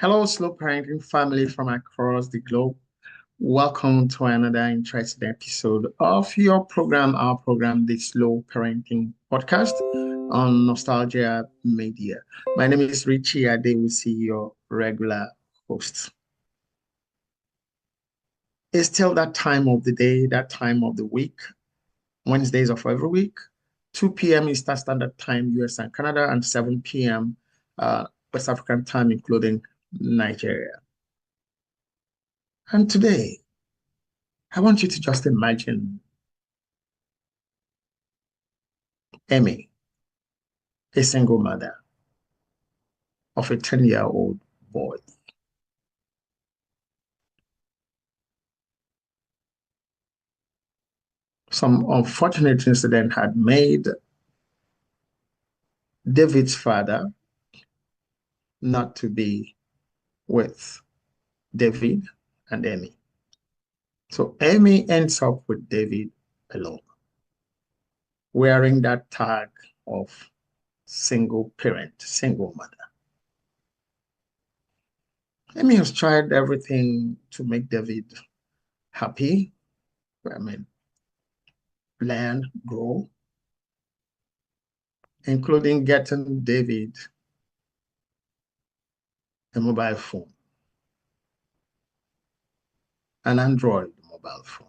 Hello, slow parenting family from across the globe. Welcome to another interesting episode of your program, our program, the Slow Parenting Podcast on Nostalgia Media. My name is Richie Adewusi, your regular host. It's still that time of the day, that time of the week, Wednesdays of every week, 2 p.m. Eastern Standard Time, US and Canada, and 7 p.m. West African time, including Nigeria. And today, I want you to just imagine Emmy, a single mother of a 10-year-old boy. Some unfortunate incident had made David's father not to be with David and Emmy. So Emmy ends up with David alone, wearing that tag of single parent, single mother. Emmy has tried everything to make David happy. Learn, grow, including getting David a mobile phone, an Android mobile phone.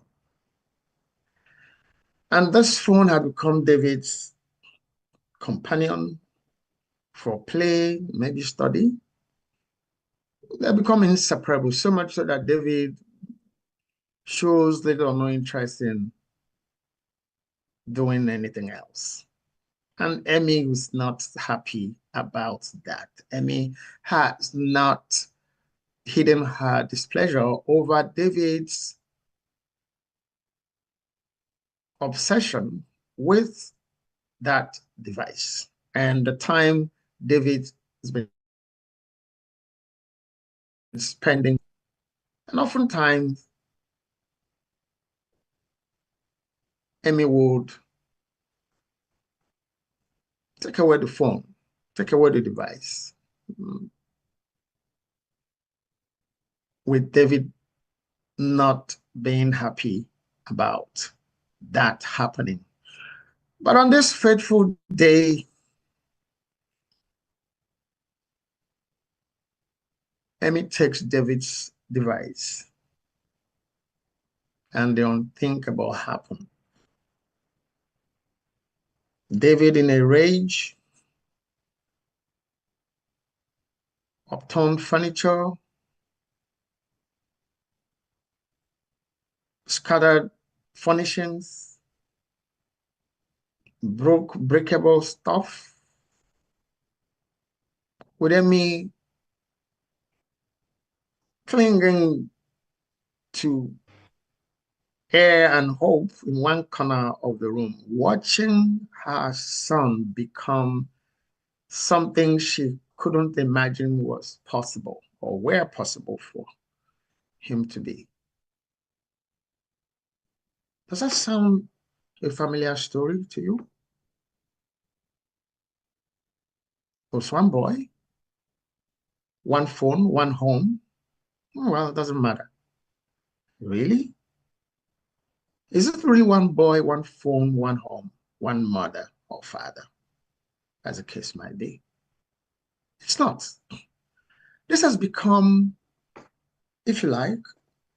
And this phone had become David's companion for play, maybe study. They become inseparable, so much so that David shows little or no interest in doing anything else. And Emmy was not happy about that. Emmy has not hidden her displeasure over David's obsession with that device and the time David has been spending. And oftentimes, Emmy would take away the phone, take away the device, with David not being happy about that happening. But on this fateful day, Emmy takes David's device and the unthinkable happened. David, in a rage, upturned furniture, scattered furnishings, broke breakable stuff, with Emmy clinging to air and hope in one corner of the room, watching her son become something she couldn't imagine was possible or were possible for him to be. Does that sound a familiar story to you? There was one boy, one phone, one home. Well, it doesn't matter. Really? Is it really one boy, one phone, one home, one mother or father, as the case might be? It's not. This has become, if you like,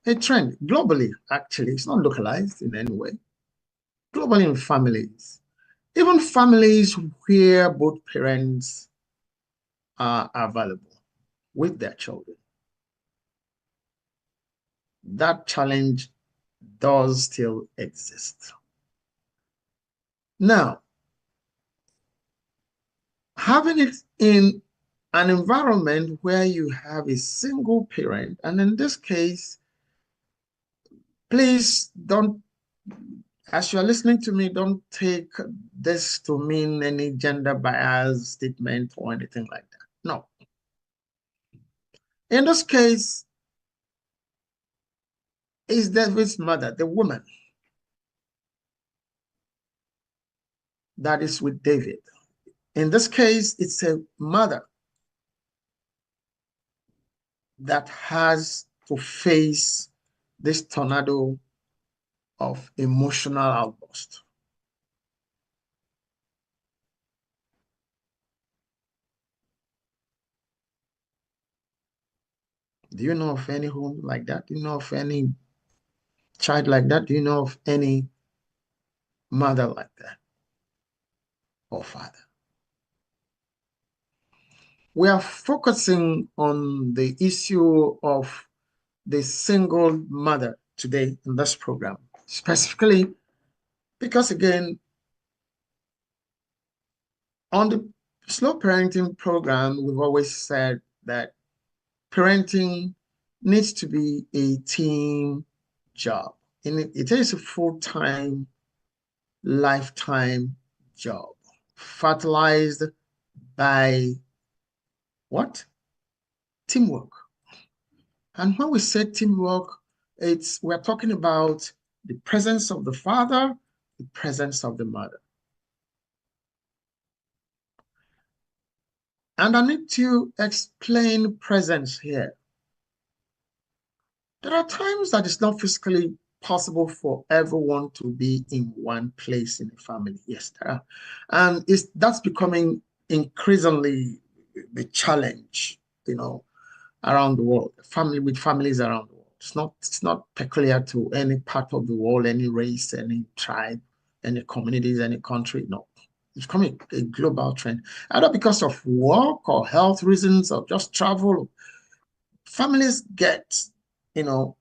a trend globally, actually. It's not localized in any way. Globally in families, even families where both parents are available with their children. That challenge does still exist. Now, having it in an environment where you have a single parent, and in this case, please don't, as you're listening to me, don't take this to mean any gender bias statement or anything like that. No. In this case, is David's mother, the woman that is with David. In this case, it's a mother that has to face this tornado of emotional outburst? Do you know of any home like that? Do you know of any child like that? Do you know of any mother like that or father? We are focusing on the issue of the single mother today in this program, specifically because, again, on the slow parenting program, we've always said that parenting needs to be a team job. And it is a full-time, lifetime job, fertilized by what? Teamwork. And when we say teamwork, we're talking about the presence of the father, the presence of the mother. And I need to explain presence here. There are times that it's not physically possible for everyone to be in one place in a family. Yes, there are. And that's becoming increasingly the challenge, around the world, families around the world. It's not peculiar to any part of the world, any race, any tribe, any communities, any country. No. It's becoming a global trend, either because of work or health reasons or just travel. Families get, you know,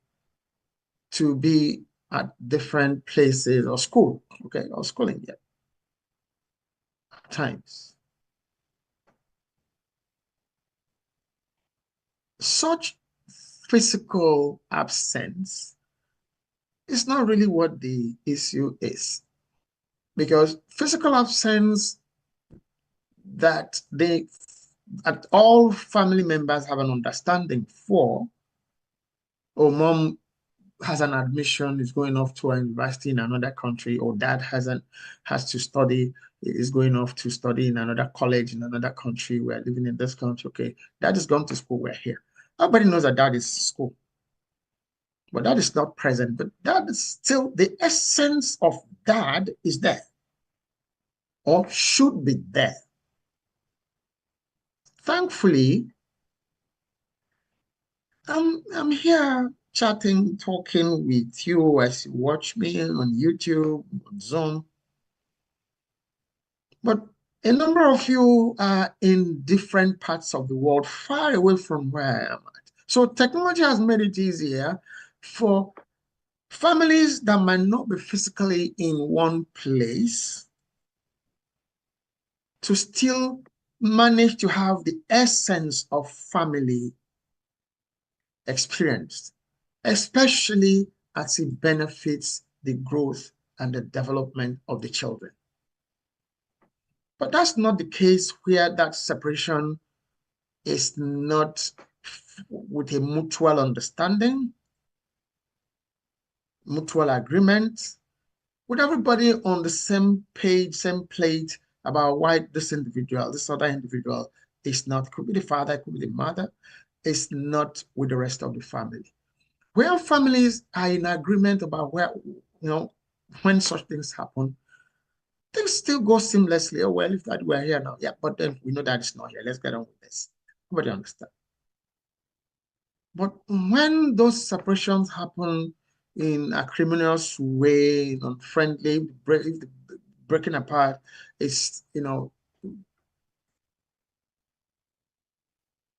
to be at different places or school, okay, or schooling, yeah, at times. Such physical absence is not really what the issue is, because physical absence that all family members have an understanding for, or mom has an admission, is going off to a university in another country, or dad has to study, is going off to study in another college in another country. We're living in this country. Okay, dad is going to school. We're here. Everybody knows that dad is school, but dad is not present. But dad is still, the essence of dad is there, or should be there. Thankfully, I'm here chatting, talking with you as you watch me on YouTube, on Zoom. But a number of you are in different parts of the world, far away from where I am at. So technology has made it easier for families that might not be physically in one place to still manage to have the essence of family experienced, especially as it benefits the growth and the development of the children. But that's not the case where that separation is not with a mutual understanding, mutual agreement, with everybody on the same page, same plate about why this other individual is not, could be the father, could be the mother, is not with the rest of the family. Where families are in agreement about when such things happen, things still go seamlessly. Oh, well, if that were here now, yeah, but then we know that it's not here. Let's get on with this. Everybody understand. But when those separations happen in a criminous way, unfriendly, breaking apart, it's,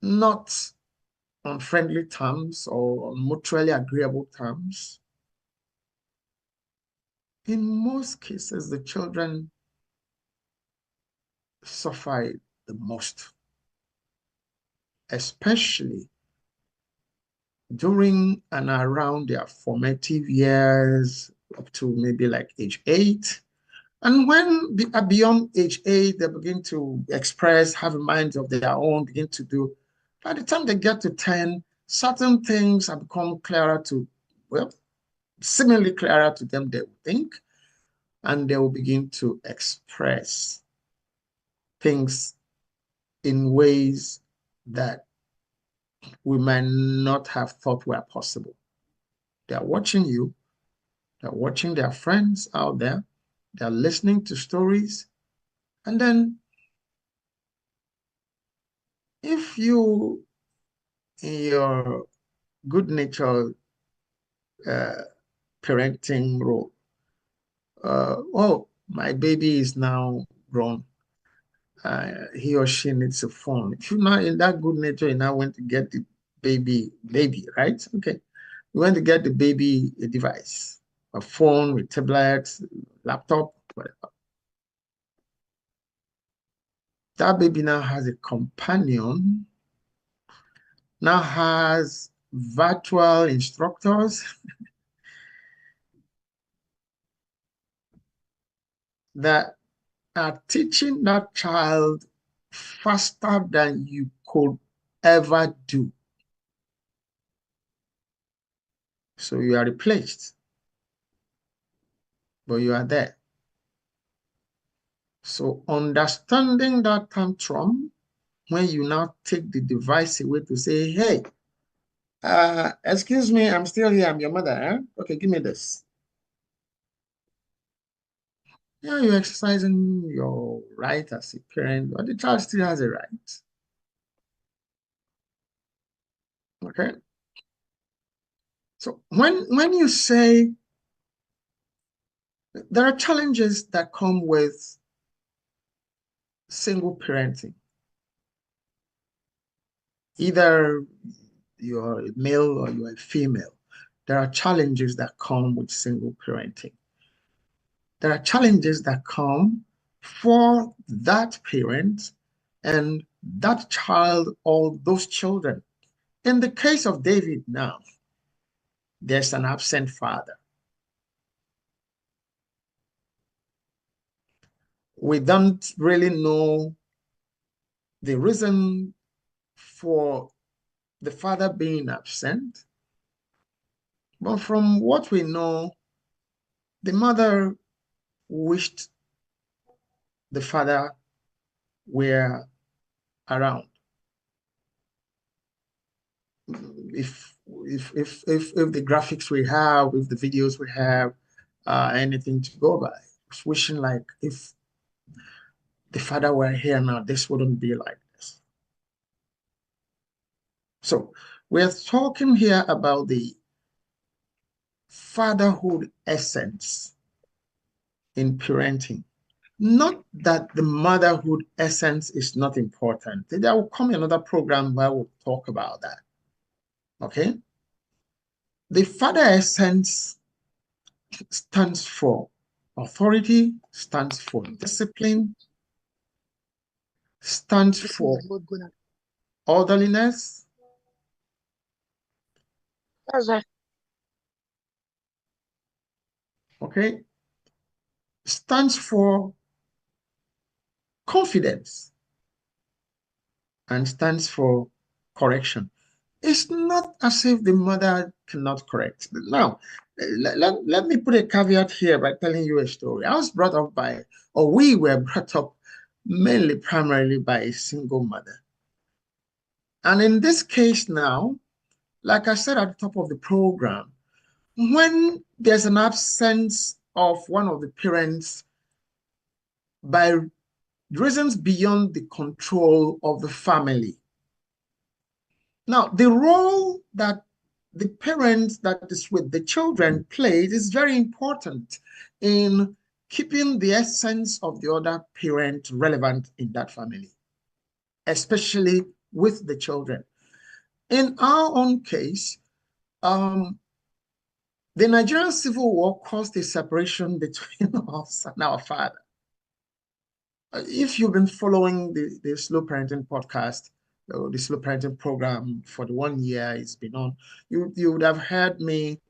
not on friendly terms or on mutually agreeable terms. In most cases, the children suffer the most, especially during and around their formative years, up to maybe like age 8. And when they are beyond age 8, they begin to express, have minds of their own, begin to do. By the time they get to 10, certain things have become clearer to, well, seemingly clearer to them, they will think, and they will begin to express things in ways that we might not have thought were possible. They are watching you. They're watching their friends out there. They're listening to stories. And then if you, in your good natured uh, parenting role, oh, my baby is now grown. He or she needs a phone. If you're not in that good nature, you now want to get the baby, right? Okay. You want to get the baby a device, a phone with tablets, laptop, whatever. That baby now has a companion, now has virtual instructors that are teaching that child faster than you could ever do. So you are replaced, but you are there. So understanding that tantrum, when you now take the device away to say, hey, excuse me, I'm still here, I'm your mother. Huh? Okay, give me this. Yeah, you're exercising your right as a parent, but the child still has a right. Okay. So when you say there are challenges that come with single parenting, either you're a male or you're a female, there are challenges that come with single parenting. There are challenges that come for that parent and that child or those children. In the case of David now, there's an absent father. We don't really know the reason for the father being absent, but from what we know, the mother wished the father were around. If the graphics we have, if the videos we have, anything to go by, it's wishing like if the father were here now, this wouldn't be like this. So we're talking here about the fatherhood essence in parenting. Not that the motherhood essence is not important. There will come another program where we'll talk about that. Okay? The father essence stands for authority, stands for discipline, stands for orderliness, That's right. okay? Stands for confidence and stands for correction. It's not as if the mother cannot correct. Now, let me put a caveat here by telling you a story. I was brought up by, or we were brought up mainly, primarily by a single mother. And in this case now, like I said at the top of the program, when there's an absence of one of the parents by reasons beyond the control of the family, now, the role that the parent that is with the children plays is very important in keeping the essence of the other parent relevant in that family, especially with the children. In our own case, the Nigerian Civil War caused a separation between us and our father. If you've been following the Slow Parenting podcast, the Slow Parenting program for the 1 year it's been on, you would have heard me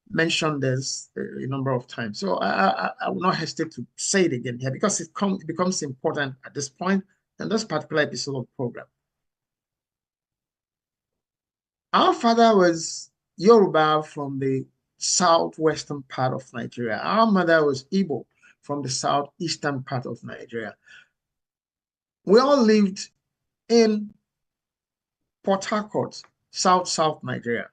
mention this a number of times. So I will not hesitate to say it again here because it becomes important at this point in this particular episode of the program. Our father was Yoruba from the southwestern part of Nigeria. Our mother was Igbo from the southeastern part of Nigeria. We all lived in Port Harcourt, South Nigeria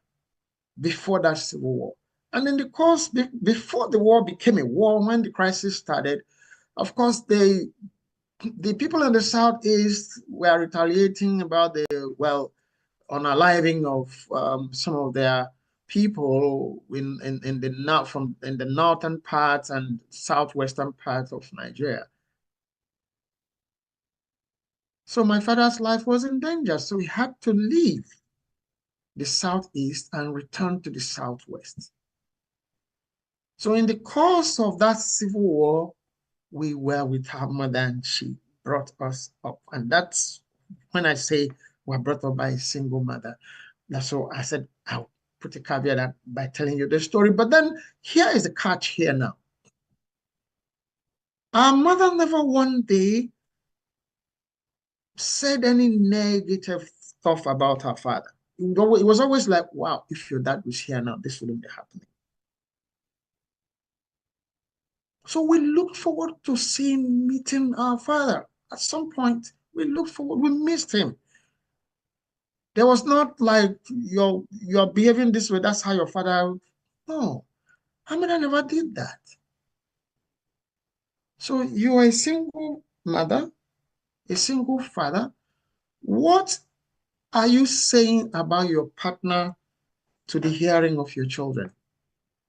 before that civil war. And in the course, before the war became a war, when the crisis started, of course, the people in the southeast were retaliating about the, well, unaliving of some of their people in the north, from in the northern parts and southwestern parts of Nigeria. So my father's life was in danger. So he had to leave the southeast and return to the southwest. So in the course of that civil war, we were with her mother and she brought us up. And that's when I say we're brought up by a single mother. That's so I said I'll put a caveat by telling you the story. But then here is the catch here now. Our mother never one day said any negative stuff about her father. It was always like, wow, if your dad was here now, this wouldn't be happening. So we look forward to seeing, meeting our father. At some point, we look forward, we missed him. There was not like you're behaving this way, that's how your father. No, I mean, I never did that. So you are a single mother, a single father. What are you saying about your partner to the hearing of your children?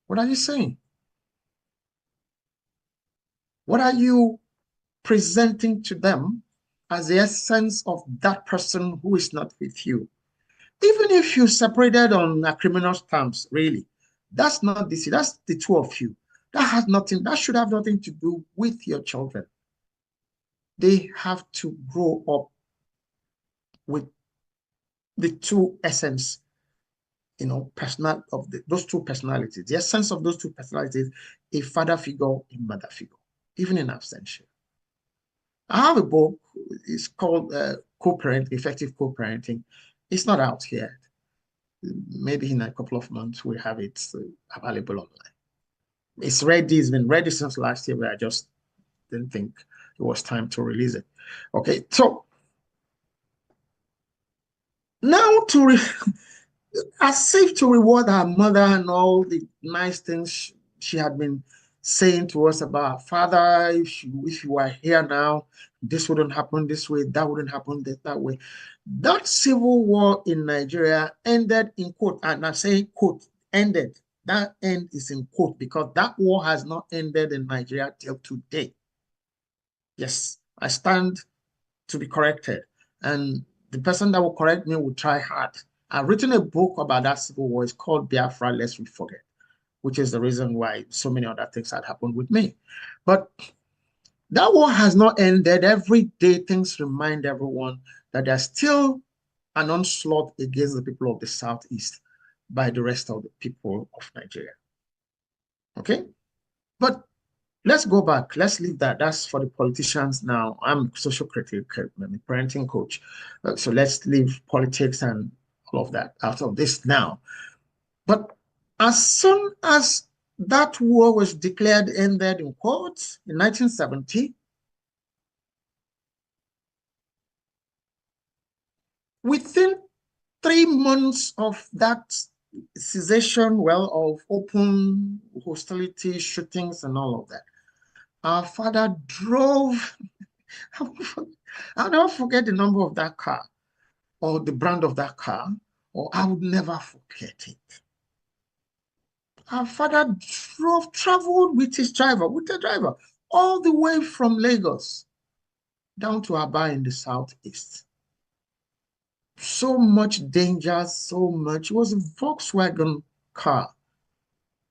What are you saying? What are you presenting to them as the essence of that person who is not with you? Even if you separated on criminal terms, really, that's not this, that's the two of you. That has nothing, that should have nothing to do with your children. They have to grow up with the two essence, personal of those two personalities, the essence of those two personalities, a father figure, a mother figure, even in absentia. I have a book, it's called Co-Parent, Effective Co-Parenting. It's not out yet. Maybe in a couple of months, we'll have it available online. It's ready, it's been ready since last year, but I just didn't think it was time to release it. Okay, so now as if to reward her mother and all the nice things she had been saying to us about her father. If you were here now, this wouldn't happen this way, that wouldn't happen that way. That civil war in Nigeria ended in quote, and I'm saying quote, ended. That end is in quote because that war has not ended in Nigeria till today. Yes, I stand to be corrected. And the person that will correct me will try hard. I've written a book about that civil war. It's called Biafra, Lest We Forget, which is the reason why so many other things had happened with me. But that war has not ended. Every day, things remind everyone that there's still an onslaught against the people of the Southeast by the rest of the people of Nigeria. Okay? But let's go back. Let's leave that. That's for the politicians now. I'm social critic, I'm a parenting coach. So let's leave politics and all of that out of this now. But as soon as that war was declared ended in quotes in 1970, within 3 months of that cessation, well, of open hostility, shootings, and all of that, our father drove. I'll never forget the number of that car or the brand of that car, or I would never forget it. Our father traveled with the driver, all the way from Lagos down to Aba in the southeast. So much danger, so much. It was a Volkswagen car.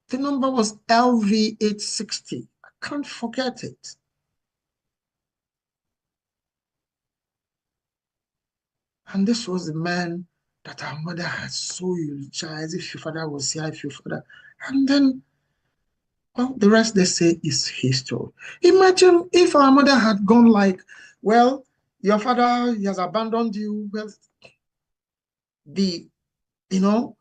The number was LV860. I can't forget it. And this was the man that our mother had so eulogized. If your father was here, if your father. And then, well, the rest they say is history. Imagine if our mother had gone like, well, your father, he has abandoned you. Well, the, you know,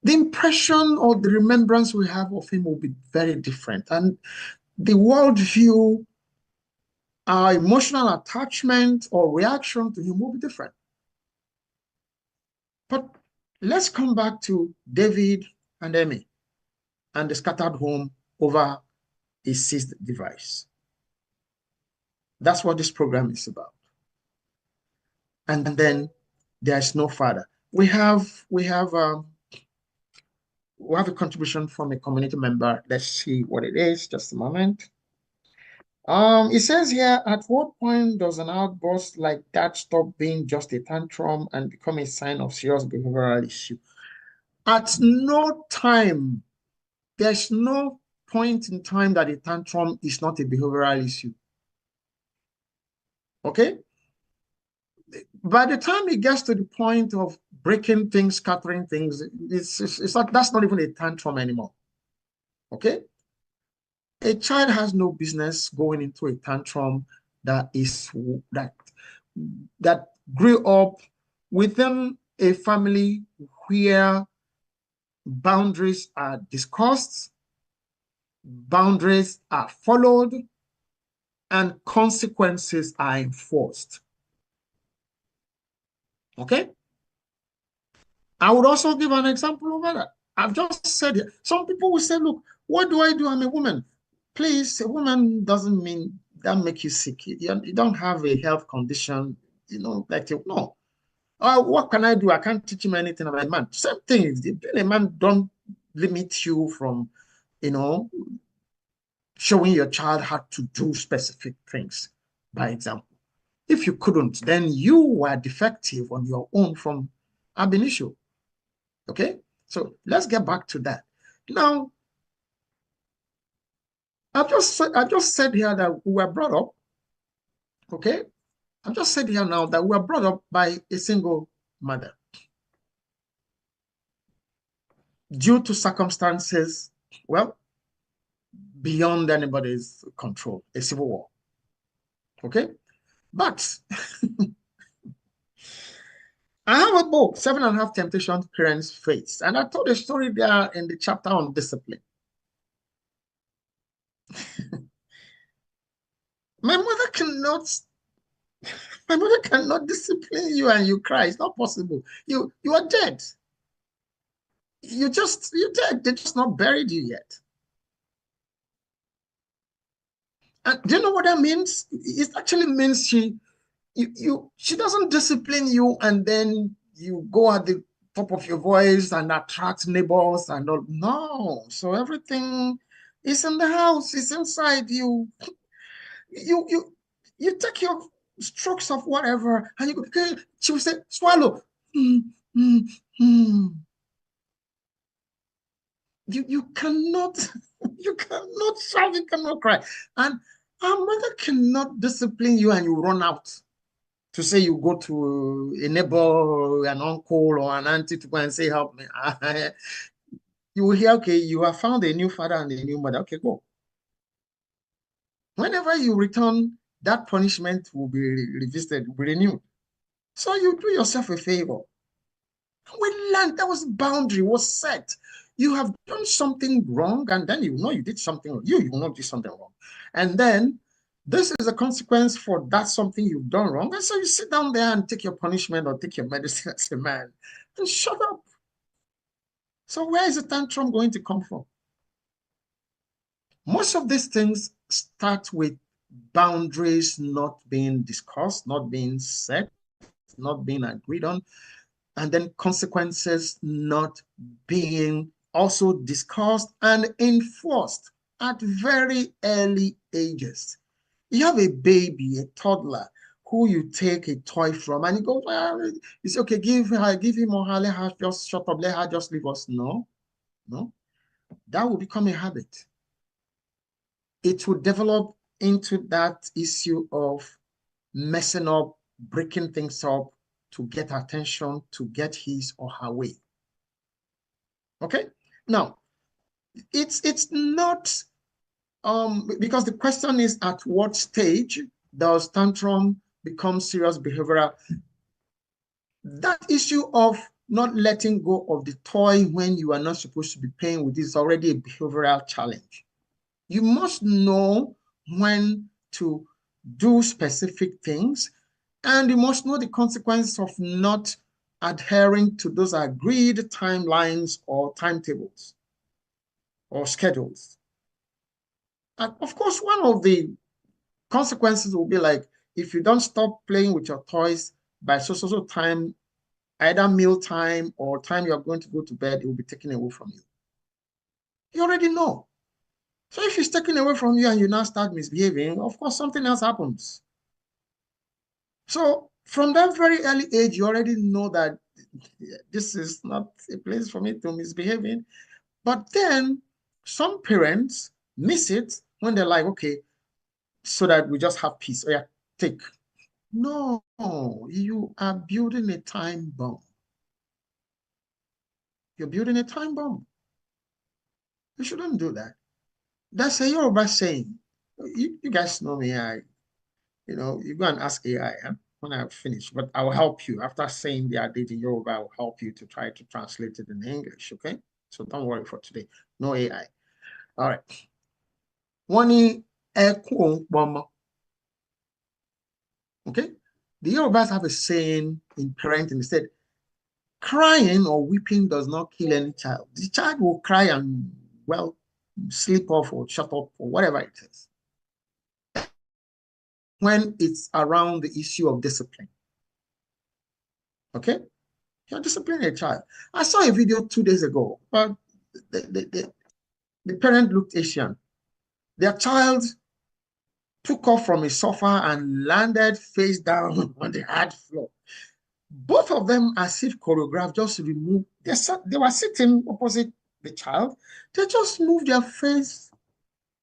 the impression or the remembrance we have of him will be very different. And the worldview our emotional attachment or reaction to him will be different. But let's come back to David and Amy and the scattered home over a seized device. That's what this program is about. And then there's no father. We have a contribution from a community member. Let's see what it is. Just a moment. It says here, at what point does an outburst like that stop being just a tantrum and become a sign of serious behavioral issue? At no time, there's no point in time that a tantrum is not a behavioral issue. Okay? By the time it gets to the point of breaking things, scattering things, it's not, that's not even a tantrum anymore. Okay? A child has no business going into a tantrum that grew up within a family where boundaries are discussed, boundaries are followed, and consequences are enforced. Okay? I would also give an example over that. I've just said it. Some people will say, look, what do I do? I'm a woman. Please, a woman doesn't mean that make you sick. You don't have a health condition, like, no. What can I do? I can't teach him anything about a man. Same thing. Being a man don't limit you from, showing your child how to do specific things, by example. If you couldn't, then you were defective on your own from ab initio. Okay? So let's get back to that. Now, I've just said here that we were brought up, okay? I've just said here now that we were brought up by a single mother. Due to circumstances, well, beyond anybody's control, a civil war. Okay? But I have a book, 7.5 Temptations Parents Face, and I told a story there in the chapter on discipline. My mother cannot discipline you and you cry. It's not possible. You are dead. You're dead. They're just not buried you yet. And do you know what that means? It actually means she doesn't discipline you and then you go at the top of your voice and attract neighbors and all. No. So everything is in the house, it's inside you. You take your strokes of whatever and you go, okay, she will say, swallow. You cannot you cannot shout, you cannot cry. And our mother cannot discipline you and you run out to say you go to a neighbor, an uncle, or an auntie to go and say, help me. You will hear, okay, you have found a new father and a new mother. Okay, go. Whenever you return, that punishment will be revisited, will be renewed. So you do yourself a favor. We learned that was boundary, was set. You have done something wrong, and then you know you did something wrong. You will not do something wrong. And then this is a consequence for that something you've done wrong. And so you sit down there and take your punishment or take your medicine as a man and shut up. So where is the tantrum going to come from? Most of these things start with boundaries not being discussed, not being set, not being agreed on, and then consequences not being also discussed and enforced at very early ages. You have a baby, a toddler, who you take a toy from and you go, well, you say, okay, give him or her, let her just shut up, let her just leave us. No. That will become a habit. It will develop into that issue of messing up, breaking things up to get attention, to get his or her way. Okay? Now, it's not because the question is at what stage does tantrum become serious behavioral? That issue of not letting go of the toy when you are not supposed to be playing with is already a behavioral challenge. You must know when to do specific things, and you must know the consequence of not adhering to those agreed timelines or timetables or schedules. And of course, one of the consequences will be like, if you don't stop playing with your toys by so time, either meal time or time you're going to go to bed, it will be taken away from you. You already know. So if it's taken away from you and you now start misbehaving, of course, something else happens. So from that very early age, you already know that this is not a place for me to misbehave in. But then some parents miss it when they're like, okay, so that we just have peace. Oh yeah, take. No, you are building a time bomb. You're building a time bomb. You shouldn't do that. That's a Yoruba saying. You guys know me. You go and ask AI when I finish, but I will help you. After saying the adage in Yoruba, I will help you to try to translate it in English, okay? So don't worry for today. No AI. All right. Wọ́n ní ẹkún pọmọ. Okay? The Yorubas have a saying in parenting. They said, crying or weeping does not kill any child. The child will cry and, well, sleep off or shut up or whatever it is, when it's around the issue of discipline. Okay? You're disciplining a child. I saw a video 2 days ago, but the parent looked Asian. Their child took off from a sofa and landed face down on the hard floor. Both of them, as if choreographed, just removed. They were sitting opposite the child. They just moved their face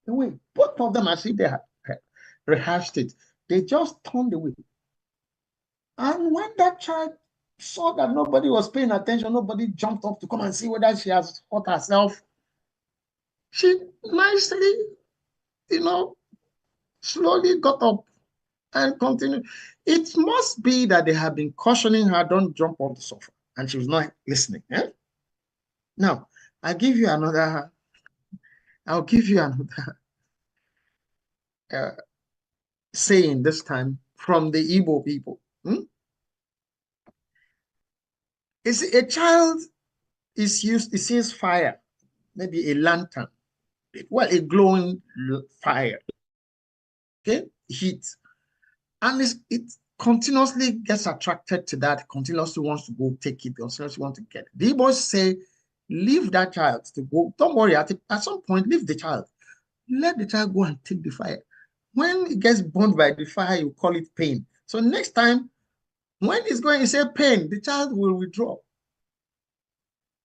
away. Both of them, as if they had rehearsed it. They just turned away. And when that child saw that nobody was paying attention, nobody jumped up to come and see whether she has hurt herself, she nicely, slowly got up and continued. It must be that they have been cautioning her, don't jump off the sofa, and she was not listening. Now, I'll give you another saying, this time from the Igbo people. It's a child is used, it sees fire, maybe a lantern, well, a glowing fire, okay, heat, and it continuously gets attracted to that, continuously wants to go take it, continuously want to get it. The boys say, leave that child to go, don't worry, at some point, leave the child. Let the child go and take the fire. When it gets burned by the fire, you call it pain. So next time, when it's going to say pain, the child will withdraw.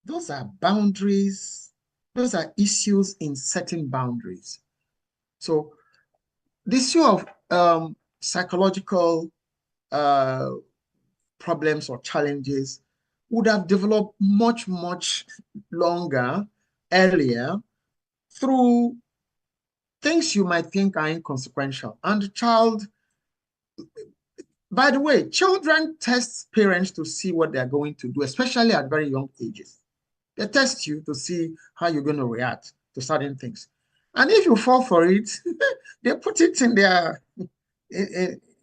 Those are boundaries. Those are issues in setting boundaries. So the issue of psychological problems or challenges would have developed much, much longer, earlier, through things you might think are inconsequential. And the child, by the way, children test parents to see what they're going to do, especially at very young ages. They test you to see how you're going to react to certain things. And if you fall for it, they put it in their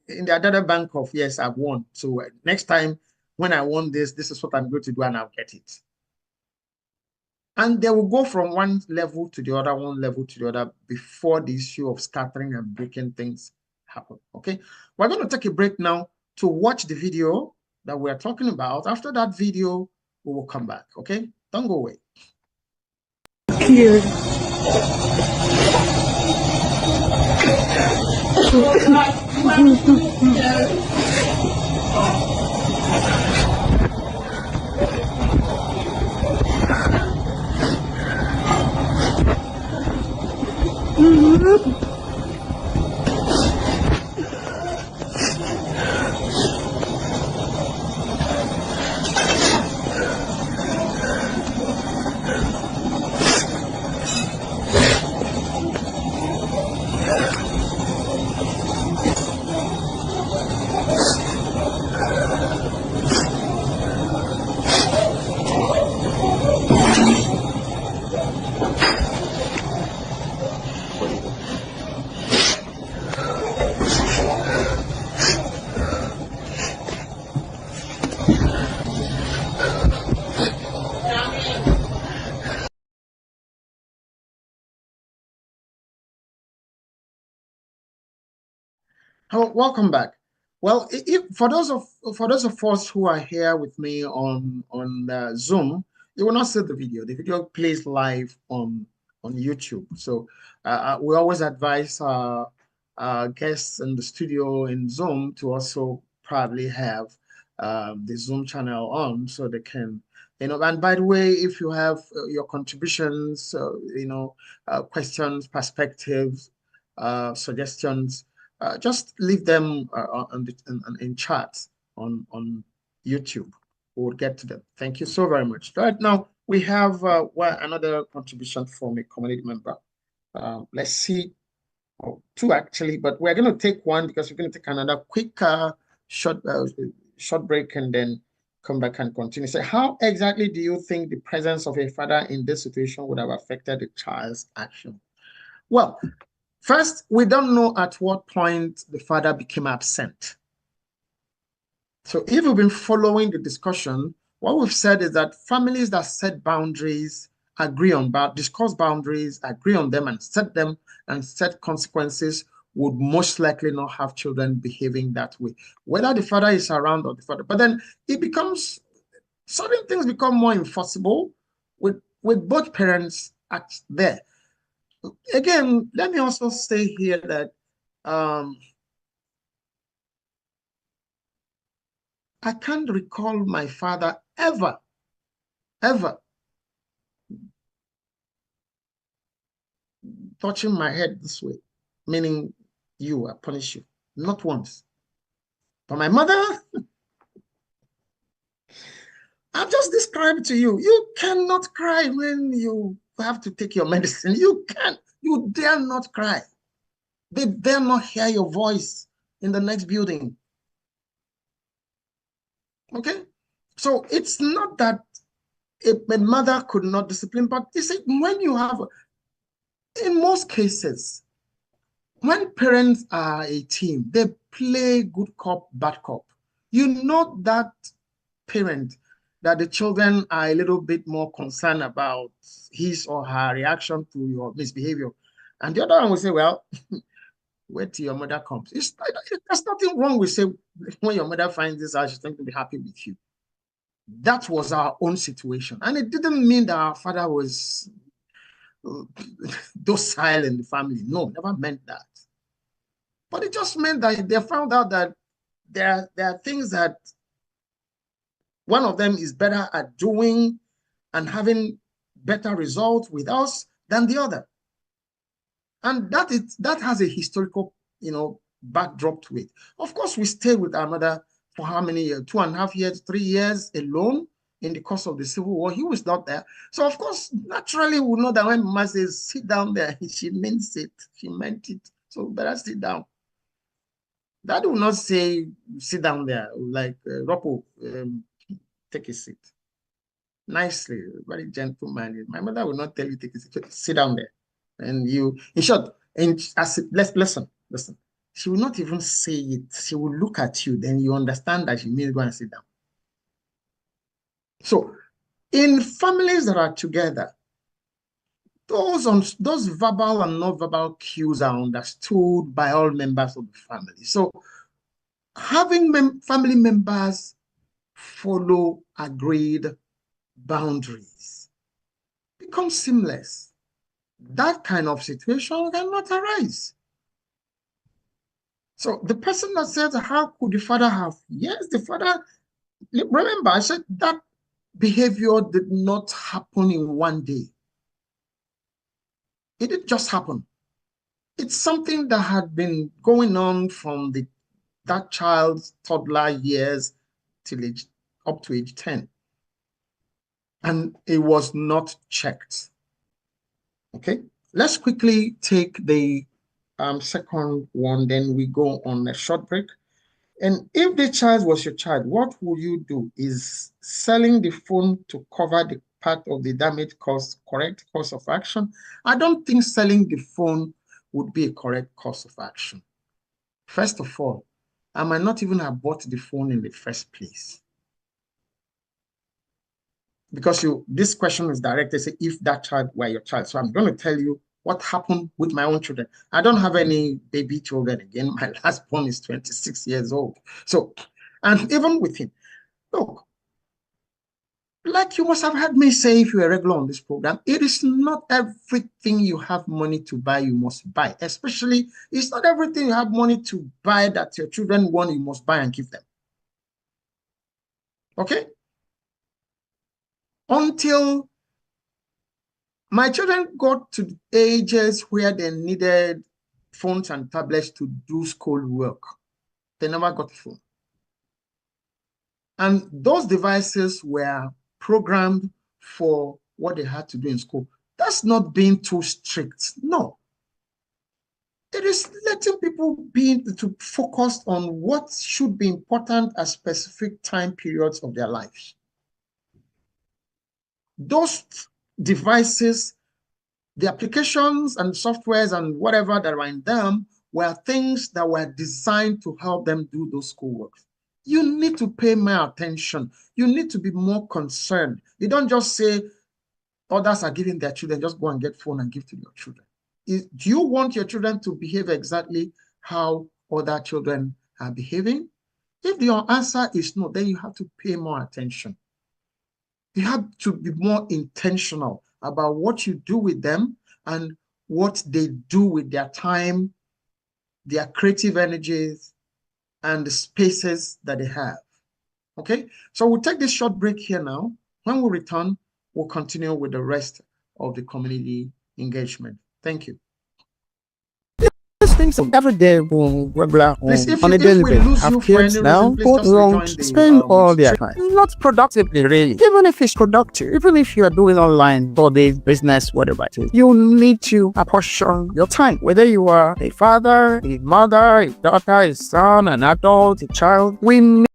data bank of, yes, I've won. So next time when I won this is what I'm going to do, and I'll get it. And they will go from one level to the other, before the issue of scattering and breaking things happen. Okay, we're going to take a break now to watch the video that we're talking about. After that video, we will come back. Okay, don't go away. Here. Oh, welcome back. Well, for those of us who are here with me on Zoom, you will not see the video. The video plays live on YouTube. So we always advise guests in the studio in Zoom to also probably have the Zoom channel on so they can, you know. And by the way, if you have your contributions, questions, perspectives, suggestions, just leave them in chats on YouTube. We'll get to them. Thank you so very much. Right now, we have another contribution from a community member. Let's see, two actually, but we're going to take one because we're going to take another quick short short break and then come back and continue. So, how exactly do you think the presence of a father in this situation would have affected the child's action? Well, first, we don't know at what point the father became absent. So if you've been following the discussion, what we've said is that families that set boundaries, discuss boundaries, agree on them and set consequences would most likely not have children behaving that way, whether the father is around or the father. But then certain things become more enforceable with both parents there. Again, let me also say here that I can't recall my father ever touching my head this way, meaning I punish you. Not once. But my mother, I've just described to you, you cannot cry when you have to take your medicine. You dare not cry. They dare not hear your voice in the next building. Okay? So it's not that a mother could not discipline, but you see, in most cases, when parents are a team, they play good cop, bad cop. You know that parent that the children are a little bit more concerned about his or her reaction to your misbehavior. And the other one will say, well, wait till your mother comes. There's nothing wrong with say when your mother finds this out, she's going to be happy with you. That was our own situation. And it didn't mean that our father was docile in the family. No, never meant that. But it just meant that they found out that there are things that one of them is better at doing and having better results with us than the other. And that has a historical, backdrop to it. Of course, we stayed with our mother for how many years? 2.5 years, 3 years alone in the course of the Civil War. He was not there. So, of course, naturally, we know that when Mama says, sit down there, she means it. She meant it. So, better sit down. That will not say, sit down there, like, Rocco, take a seat. Nicely, very gentlemanly. My mother will not tell you, take a seat, sit down there. And in short, let's listen. She will not even say it. She will look at you, then you understand that she means go and sit down. So, in families that are together, those verbal and non-verbal cues are understood by all members of the family. So, having family members follow agreed boundaries becomes seamless. That kind of situation cannot arise. So the person that says, how could the father have? Yes, the father, remember, I said that behavior did not happen in one day. It didn't just happen. It's something that had been going on from that child's toddler years till up to age 10. And it was not checked. Okay, let's quickly take the second one, then we go on a short break. And if the child was your child, what would you do? Is selling the phone to cover the part of the damage caused correct course of action? I don't think selling the phone would be a correct course of action. First of all, I might not even have bought the phone in the first place. Because this question is directed, say, if that child were your child. So I'm going to tell you what happened with my own children. I don't have any baby children again. My last born is 26 years old. So, and even with him, look, like you must have heard me say if you're regular on this program, it is not everything you have money to buy, you must buy. Especially, it's not everything you have money to buy that your children want, you must buy and give them. Okay? Until my children got to ages where they needed phones and tablets to do school work, they never got a phone. And those devices were programmed for what they had to do in school. That's not being too strict. No. It is letting people be to focus on what should be important at specific time periods of their lives. Those devices, the applications and softwares and whatever that are in them were things that were designed to help them do those schoolwork. You need to pay more attention. You need to be more concerned. You don't just say others are giving their children, just go and get phone and give to your children. Do you want your children to behave exactly how other children are behaving? If your answer is no, then you have to pay more attention. You have to be more intentional about what you do with them and what they do with their time, their creative energies, and the spaces that they have. Okay, so we'll take this short break here now. When we return, we'll continue with the rest of the community engagement. Thank you. These things every day, regular, Please, if on a if daily we basis. lose you Have for any kids now, reason, please go just around, rejoin the spend all their stream. time. Not productively, really. Even if it's productive, even if you are doing online for the business, whatever it is, you need to apportion your time. Whether you are a father, a mother, a daughter, a son, an adult, a child, we need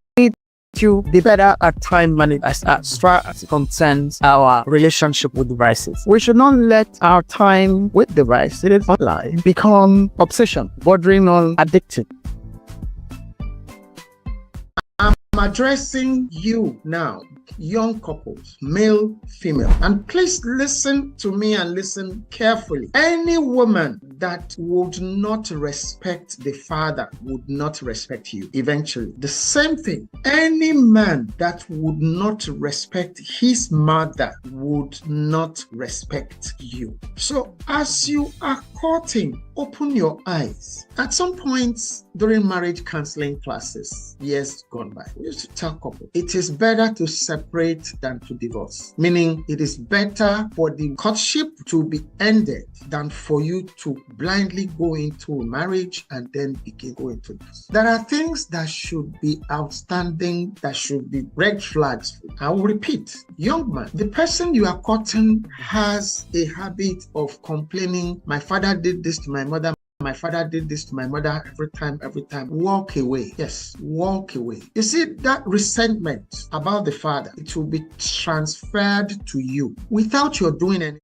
to be better at time management as far as it concerns our relationship with devices. We should not let our time with devices online become obsession, bordering on addictive. I'm addressing you now, young couples, male, female, and please listen to me and listen carefully. Any woman that would not respect the father would not respect you eventually. The same thing. Any man that would not respect his mother would not respect you. So as you are courting, open your eyes. At some points during marriage counseling classes, years gone by, we used to tell couples, it is better to separate than to divorce. Meaning, it is better for the courtship to be ended than for you to blindly go into marriage and then begin going to this. There are things that should be outstanding, that should be red flags. I will repeat, young man, the person you are courting has a habit of complaining, my father did this to my mother, my father did this to my mother every time. Walk away. Yes, walk away. You see, that resentment about the father, it will be transferred to you without your doing anything.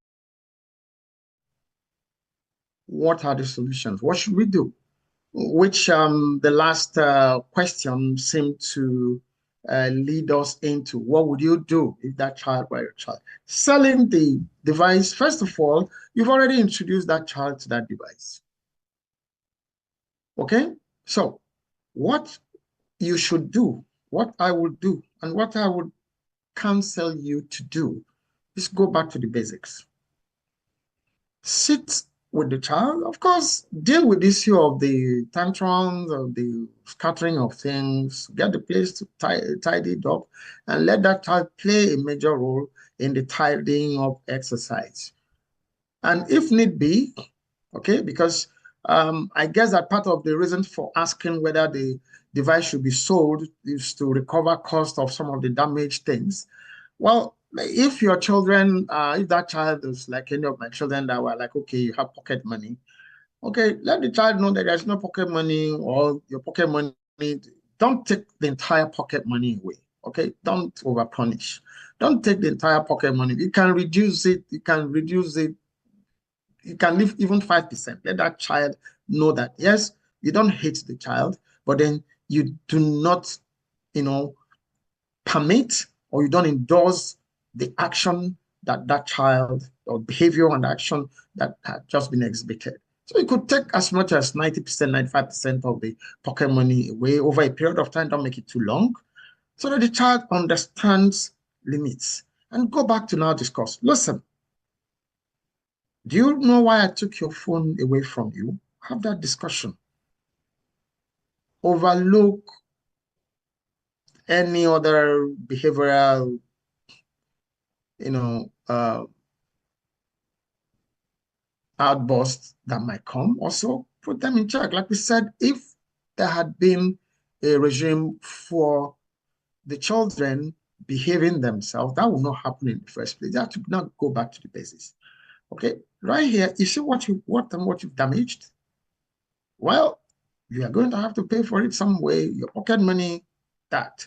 What are the solutions? What should we do? Which the last question seemed to lead us into. What would you do if that child were your child? Selling the device, first of all, you've already introduced that child to that device. Okay, so what you should do, what I would do, and what I would counsel you to do is go back to the basics. Sit with the child, of course, deal with the issue of the tantrums, of the scattering of things, get the place to tidy it up, and let that child play a major role in the tidying up exercise. And if need be, okay, because I guess that part of the reason for asking whether the device should be sold is to recover cost of some of the damaged things. Well, if your children, if that child is like any of my children that were like, okay, you have pocket money, okay, let the child know that there's no pocket money or your pocket money. Don't take the entire pocket money away, okay? Don't overpunish. Don't take the entire pocket money. You can reduce it. You can reduce it. You can leave even 5%. Let that child know that, yes, you don't hate the child, but then you do not, permit or you don't endorse the action that that child or behavior and action that had just been exhibited. So it could take as much as 90%, 95% of the pocket money away over a period of time. Don't make it too long, so that the child understands limits. And go back to now discuss. Listen, do you know why I took your phone away from you? Have that discussion. Overlook any other behavioral, you know, outbursts that might come. Also, put them in check. Like we said, if there had been a regime for the children behaving themselves, that would not happen in the first place. They have to now go back to the basis. Okay, right here, you see what you've damaged? Well, you are going to have to pay for it some way, your pocket money, that.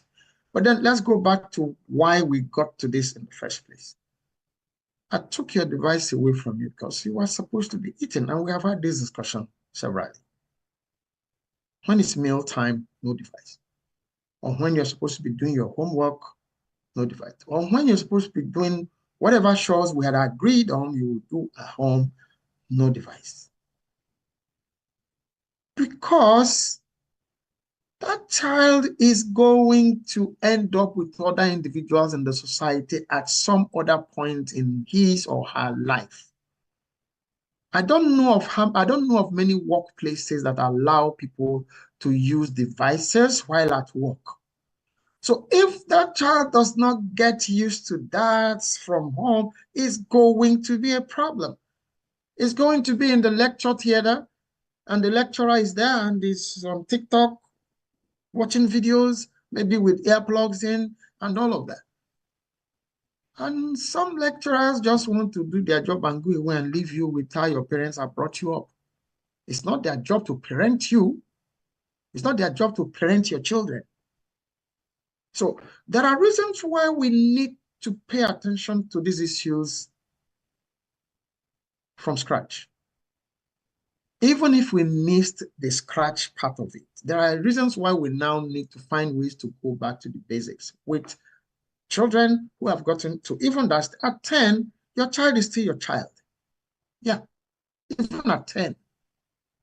But then let's go back to why we got to this in the first place. I took your device away from you because you were supposed to be eating, and we have had this discussion severally. When it's meal time, no device. Or when you're supposed to be doing your homework, no device. Or when you're supposed to be doing whatever chores we had agreed on you would do at home, no device. Because that child is going to end up with other individuals in the society at some other point in his or her life. I don't know of many workplaces that allow people to use devices while at work. So if that child does not get used to that from home, it's going to be a problem. It's going to be in the lecture theater, and the lecturer is there and is on TikTok watching videos, maybe with earplugs in and all of that. And some lecturers just want to do their job and go away and leave you with how your parents have brought you up. It's not their job to parent you. It's not their job to parent your children. So there are reasons why we need to pay attention to these issues from scratch. Even if we missed the scratch part of it, there are reasons why we now need to find ways to go back to the basics with children who have gotten to even that at 10, your child is still your child. Yeah, even at 10,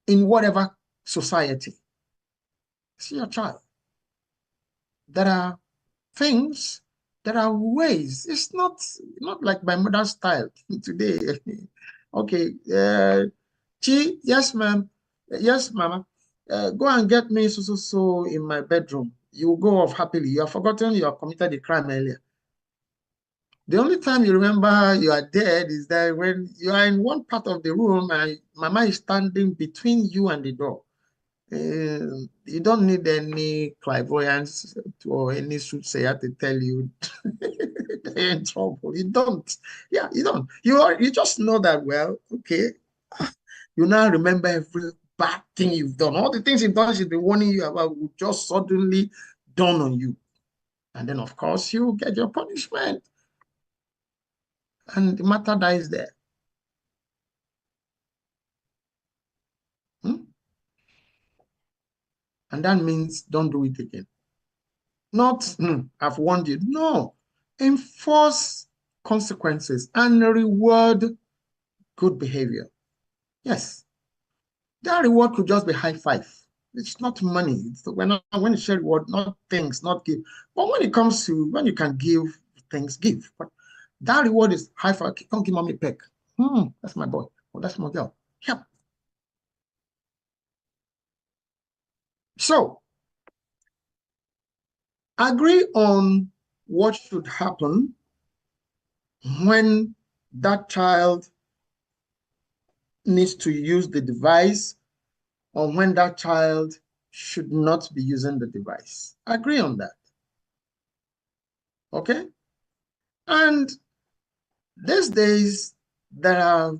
in whatever society, it's your child. There are things, there are ways. It's not like my mother's style today. Okay, Chi, yes, ma'am. Yes, mama. Go and get me so in my bedroom. You go off happily. You have forgotten you have committed a crime earlier. The only time you remember you are dead is that when you are in one part of the room and mama is standing between you and the door. You don't need any clairvoyance or any soothsayer to tell you they're in trouble. You don't. Yeah, you don't. You just know that, well, okay. You now remember every bad thing you've done. All the things you've done she's been warning you about will just suddenly dawn on you. And then, of course, you get your punishment. And the matter dies there. Hmm? And that means don't do it again. Not, I've warned you. No. Enforce consequences and reward good behavior. Yes. That reward could just be high five. It's not money. It's when you share reward, not things, not give. But when it comes to when you can give things, give. But that reward is high five. Don't give mommy a peck. That's my boy. Or that's my girl. Yeah. So agree on what should happen when that child needs to use the device or when that child should not be using the device. Agree on that. Okay? And these days, there are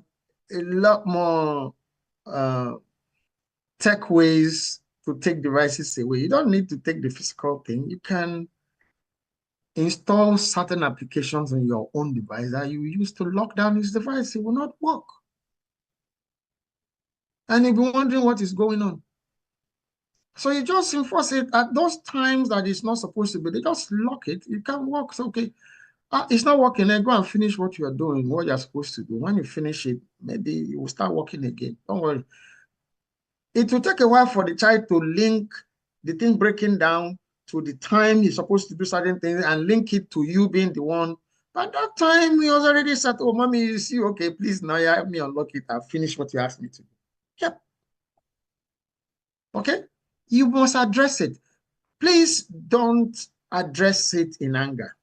a lot more tech ways to take devices away. You don't need to take the physical thing. You can install certain applications on your own device that you use to lock down this device. It will not work. And you'll be wondering what is going on. So you just enforce it at those times that it's not supposed to be. They just lock it. You can't work. So, okay, It's not working. Then go and finish what you are doing, what you're supposed to do. When you finish it, maybe you will start working again. Don't worry. It will take a while for the child to link the thing breaking down to the time he's supposed to do certain things and link it to you being the one. By that time, he was already said, oh, mommy, you see, okay, please, now you help me unlock it. I've finished what you asked me to do. Yep. Okay? You must address it. Please don't address it in anger.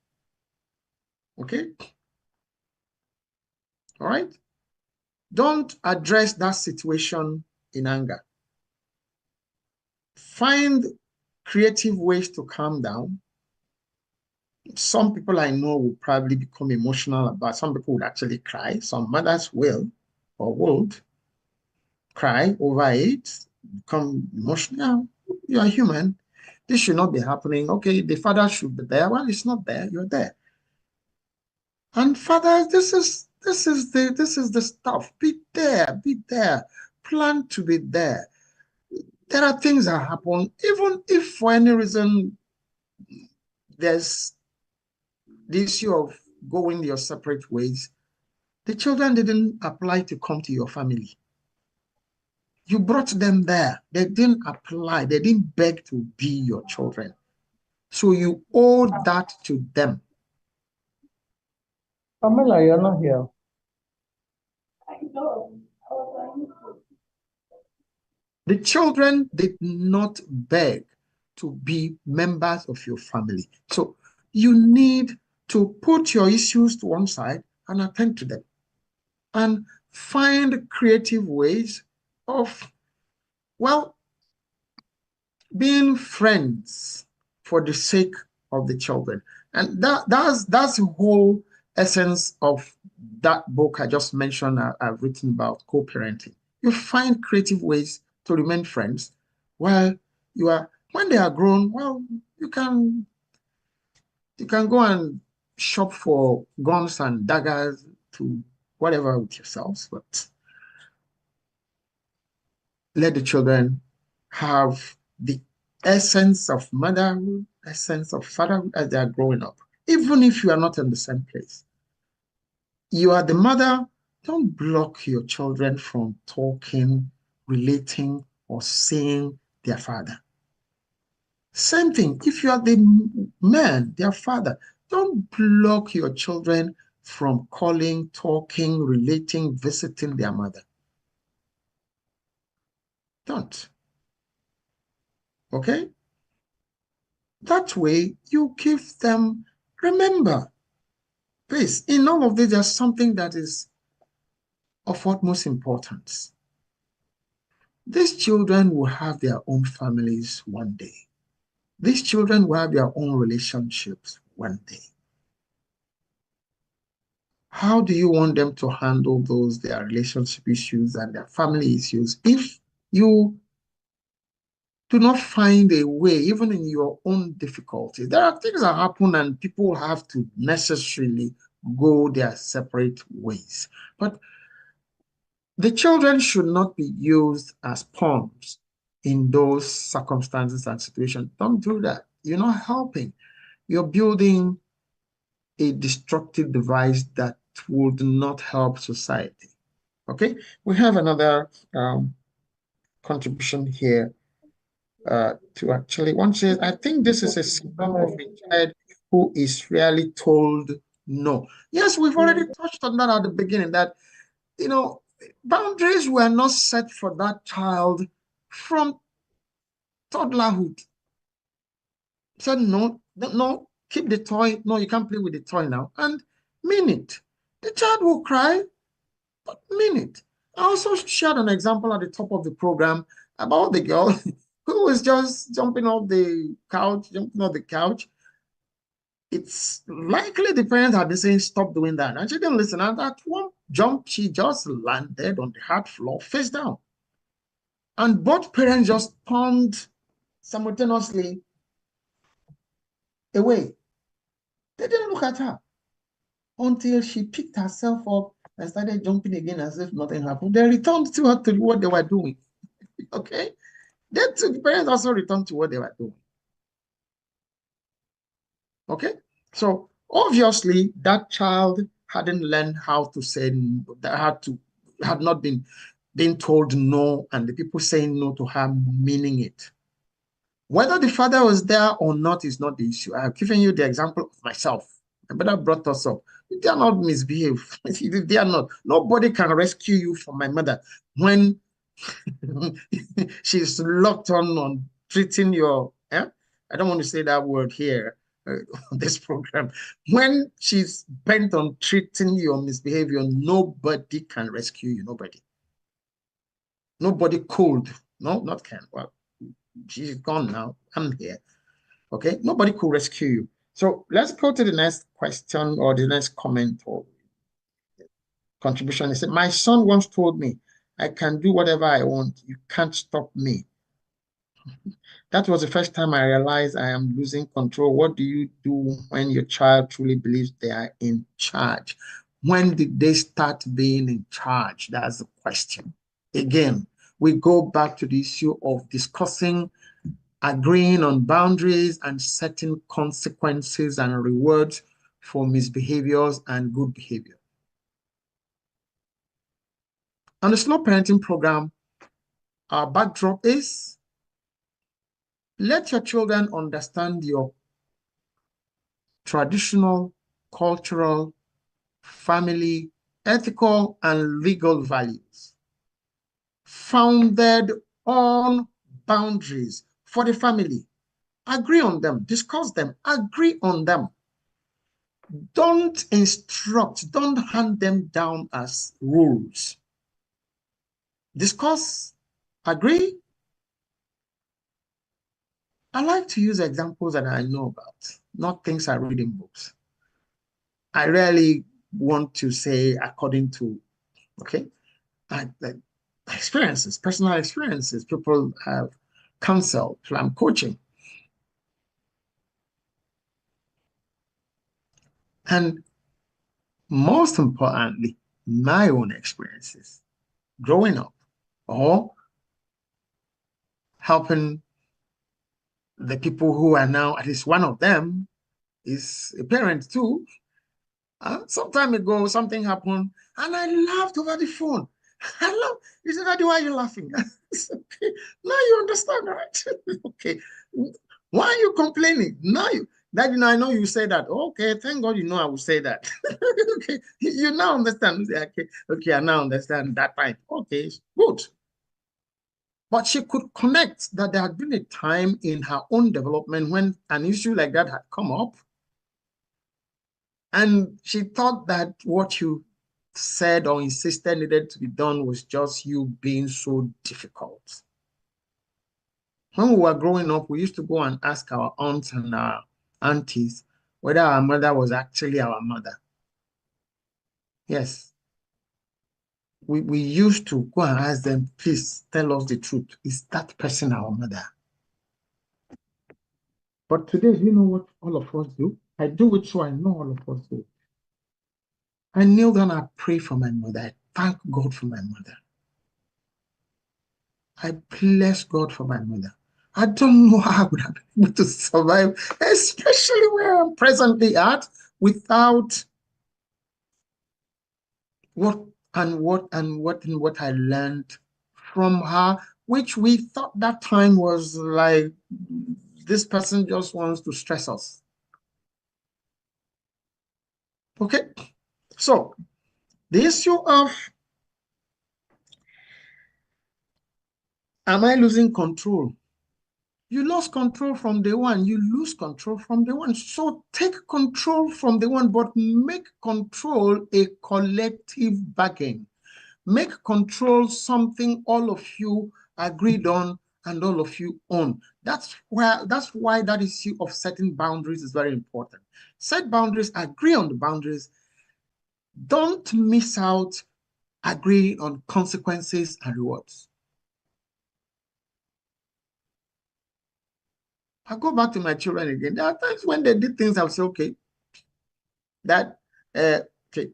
Okay? All right? Don't address that situation in anger. Find creative ways to calm down. Some people I know will probably become emotional about. Some people would actually cry. Some mothers will or would cry over it, become emotional. You are human. This should not be happening. Okay, the father should be there. Well, it's not there. You're there. And fathers, this is the stuff. Be there. Be there. Plan to be there. There are things that happen, even if for any reason there's the issue of going your separate ways. The children didn't apply to come to your family. You brought them there. They didn't apply. They didn't beg to be your children. So you owe that to them. Pamela, you're not here. The children did not beg to be members of your family. So you need to put your issues to one side and attend to them and find creative ways of, well, being friends for the sake of the children. And that's the whole essence of that book I just mentioned. I've written about co-parenting. You find creative ways to remain friends while you are, when they are grown, well, you can go and shop for guns and daggers to whatever with yourselves, but let the children have the essence of motherhood, essence of fatherhood as they are growing up, even if you are not in the same place. You are the mother. Don't block your children from talking, relating, or seeing their father. Same thing, if you are the man, their father, don't block your children from calling, talking, relating, visiting their mother. Don't. Okay? That way, you give them, remember, please, in all of this, there's something that is of utmost importance. These children will have their own families one day. These children will have their own relationships one day. How do you want them to handle their relationship issues and their family issues if you do not find a way, even in your own difficulties? There are things that happen and people have to necessarily go their separate ways. But the children should not be used as pawns in those circumstances and situations. Don't do that. You're not helping. You're building a destructive device that would not help society. Okay, we have another contribution here to actually, one says, I think this is a symptom of a child who is really told no. Yes, we've already touched on that at the beginning, that, boundaries were not set for that child from toddlerhood. Said, no, no, keep the toy. No, you can't play with the toy now. And mean it. The child will cry, but mean it. I also shared an example at the top of the program about the girl who was just jumping off the couch. It's likely the parents have been saying, stop doing that. And she didn't listen. And at one jump, she just landed on the hard floor, face down. And both parents just turned simultaneously away. They didn't look at her until she picked herself up and started jumping again as if nothing happened. They returned to her to what they were doing. Okay? The parents also returned to what they were doing. Okay? So Obviously, that child hadn't learned how to say had not been told no, and the people saying no to her meaning it. Whether the father was there or not is not the issue. I have given you the example of myself. My brother brought us up. They are not misbehaved. They are not. Nobody can rescue you from my mother when she's locked on treating your. I don't want to say that word here on this program. When she's bent on treating your misbehavior, nobody can rescue you. Nobody. Nobody could. No, not can. Well, she's gone now. I'm here. Okay, nobody could rescue you. So let's go to the next question or the next comment or contribution. He said, my son once told me, I can do whatever I want. You can't stop me. That was the first time I realized I am losing control. What do you do when your child truly believes they are in charge? When did they start being in charge? That's the question. Again, we go back to the issue of discussing, agreeing on boundaries, and setting consequences and rewards for misbehaviors and good behavior. On the slow parenting program, our backdrop is let your children understand your traditional, cultural, family, ethical, and legal values founded on boundaries for the family. Agree on them, discuss them, agree on them. Don't instruct, don't hand them down as rules. Discuss, agree. I like to use examples that I know about, not things I read in books. I rarely want to say according to, okay, like experiences, personal experiences, people have counsel, I'm coaching. And most importantly, my own experiences growing up or helping the people who are now, at least one of them is a parent too. Some time ago, something happened and I laughed over the phone. I love, he said, Daddy, why are you laughing? Okay. Now you understand, right? Okay. Why are you complaining? Now you, Daddy, I know you say that. Okay, thank God you know I will say that. Okay, you now understand. Okay, okay, I now understand that time. Okay, good. But she could connect that there had been a time in her own development when an issue like that had come up. And she thought that what you said or insisted needed to be done was just you being so difficult. When we were growing up, we used to go and ask our aunts and our aunties whether our mother was actually our mother. Yes. We used to go and ask them, please tell us the truth. Is that person our mother? But today, you know what all of us do? I do it so I know all of us do. I kneel down, I pray for my mother. I thank God for my mother. I bless God for my mother. I don't know how I would have been able to survive, especially where I'm presently at, without what what I learned from her, which we thought that time was like this person just wants to stress us. Okay, so the issue of am I losing control? You lost control from day one. You lose control from day one. So take control from day one, but make control a collective bargain. Make control something all of you agreed on and all of you own. That's why that issue of setting boundaries is very important. Set boundaries, agree on the boundaries. Don't miss out, agree on consequences and rewards. I go back to my children again. There are times when they did things, I'll say, okay, that, okay,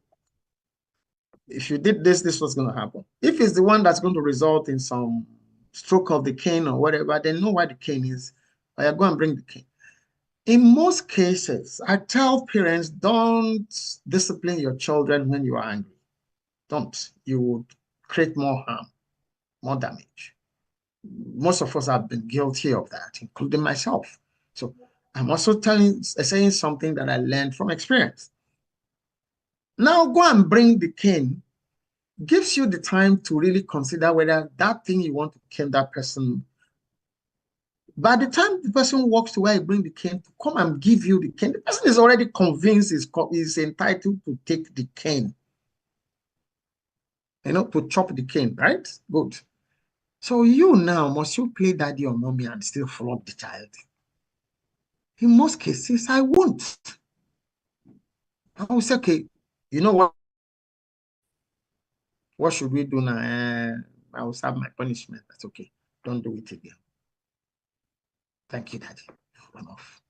if you did this, this was going to happen. If it's the one that's going to result in some stroke of the cane or whatever, then know why the cane is. I go and bring the cane. In most cases, I tell parents, don't discipline your children when you are angry. Don't. You would create more harm, more damage. Most of us have been guilty of that, including myself. So I'm also saying something that I learned from experience. Now go and bring the cane. Gives you the time to really consider whether that thing you want to cane that person. By the time the person walks to where you bring the cane to come and give you the cane, the person is already convinced is entitled to take the cane. To chop the cane, right? Good. So you now, must you play daddy or mommy and still flog the child? In most cases, I won't. I will say, okay, you know what? What should we do now? I will serve my punishment. That's okay. Don't do it again. Thank you, daddy. Run off.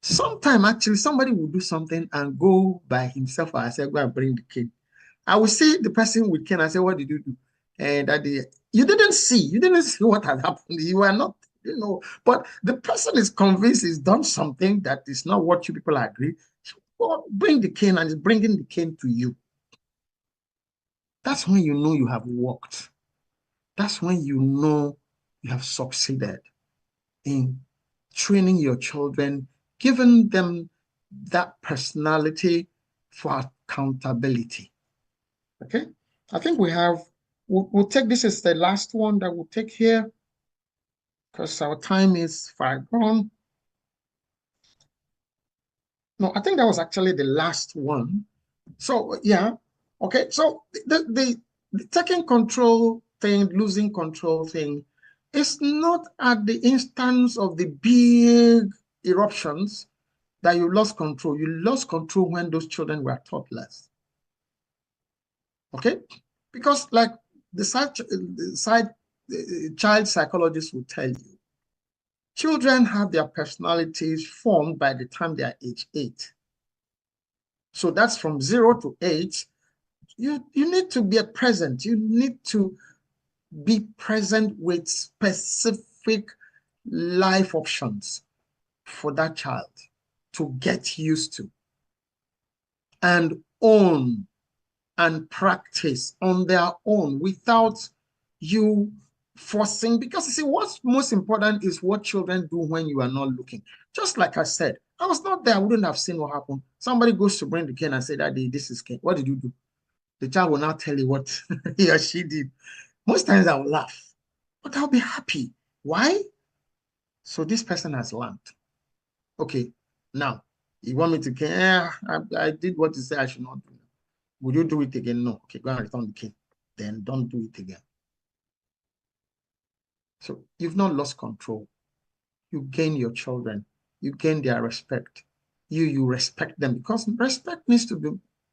Sometime actually somebody will do something and go by himself. I say, go and bring the cane. I will see the person with cane. I say, what did you do? And daddy, you didn't see what had happened. You are not, but the person is convinced he's done something that is not what you people agree. So bring the cane, and is bringing the cane to you. That's when you know you have worked. That's when you know you have succeeded in training your children, giving them that personality for accountability. Okay, I think we'll take this as the last one that we'll take here because our time is far gone. No, I think that was actually the last one. So yeah, okay. So the taking control thing, losing control thing, is not at the instance of the big eruptions that you lost control. You lost control when those children were toddlers. Okay, because like the child psychologists will tell you, children have their personalities formed by the time they are age 8. So that's from 0 to 8. You need to be present. You need to be present with specific life options for that child to get used to and own and practice on their own without you forcing. Because you see, what's most important is what children do when you are not looking. Just like I said, I was not there. I wouldn't have seen what happened. Somebody goes to bring the cane and say, Daddy, this is cane. What did you do? The child will not tell you what he or she did. Most times I will laugh, but I'll be happy. Why? So this person has learned. Okay, now you want me to cane? I did what you said I should not do. Would you do it again? No. Okay, go and return the cane. Then don't do it again. So you've not lost control. You gain your children. You gain their respect. You respect them, because respect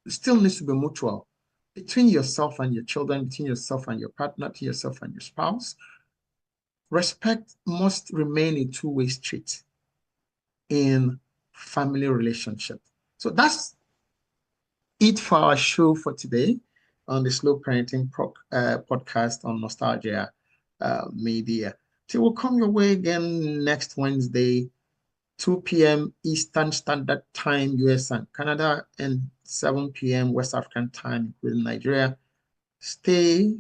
still needs to be mutual between yourself and your children, between yourself and your partner, between yourself and your spouse. Respect must remain a two-way street in family relationship. So that's it for our show for today on the Slow Parenting podcast on Nostalgia Media. So we'll come your way again next Wednesday, 2 p.m. Eastern Standard Time, US and Canada, and 7 p.m. West African Time, including Nigeria. Stay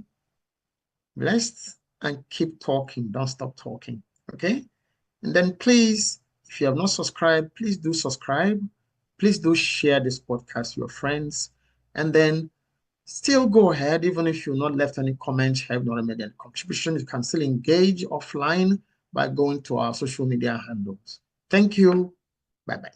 blessed and keep talking. Don't stop talking. Okay? And then please, if you have not subscribed, please do subscribe. Please do share this podcast with your friends. And then still go ahead, even if you've not left any comments, have not made any contribution, you can still engage offline by going to our social media handles. Thank you. Bye-bye.